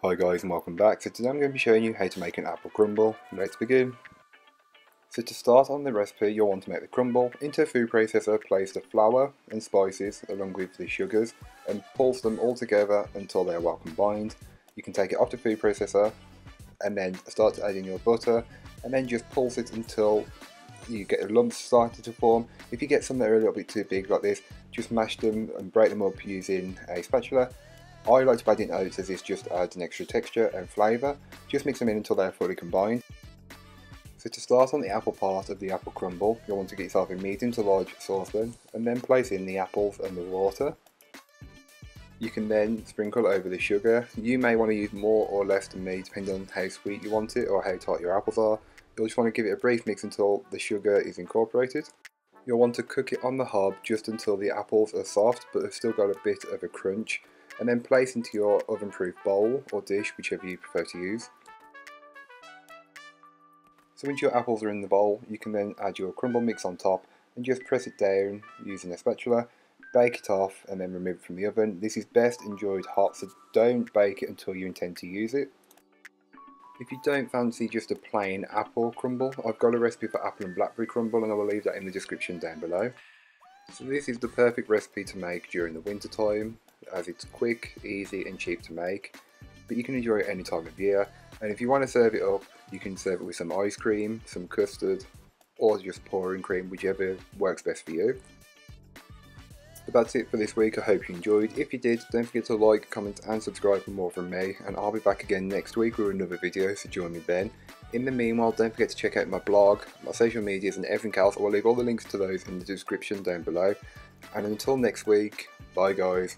Hi guys and welcome back. So today I'm going to be showing you how to make an apple crumble. Let's begin. So to start on the recipe, you'll want to make the crumble. Into a food processor, place the flour and spices along with the sugars and pulse them all together until they are well combined. You can take it off the food processor and then start to add in your butter and then just pulse it until you get lumps starting to form. If you get some that are a little bit too big like this, just mash them and break them up using a spatula. I like to add in oats as this just adds an extra texture and flavour. Just mix them in until they're fully combined. So to start on the apple part of the apple crumble, you'll want to get yourself a medium to large saucepan and then place in the apples and the water. You can then sprinkle over the sugar. You may want to use more or less than me depending on how sweet you want it or how tight your apples are. You'll just want to give it a brief mix until the sugar is incorporated. You'll want to cook it on the hob just until the apples are soft but have still got a bit of a crunch, and then place into your oven proof bowl or dish, whichever you prefer to use. So once your apples are in the bowl, you can then add your crumble mix on top and just press it down using a spatula, bake it off and then remove it from the oven. This is best enjoyed hot, so don't bake it until you intend to use it. If you don't fancy just a plain apple crumble, I've got a recipe for apple and blackberry crumble and I will leave that in the description down below. So this is the perfect recipe to make during the winter time, as it's quick, easy and cheap to make, but you can enjoy it any time of year. And if you want to serve it up, you can serve it with some ice cream, some custard, or just pouring cream, whichever works best for you. But that's it for this week. I hope you enjoyed. If you did, don't forget to like, comment and subscribe for more from me, and I'll be back again next week with another video, so join me then. In the meanwhile, don't forget to check out my blog, my social medias and everything else. I will leave all the links to those in the description down below. And until next week, bye guys.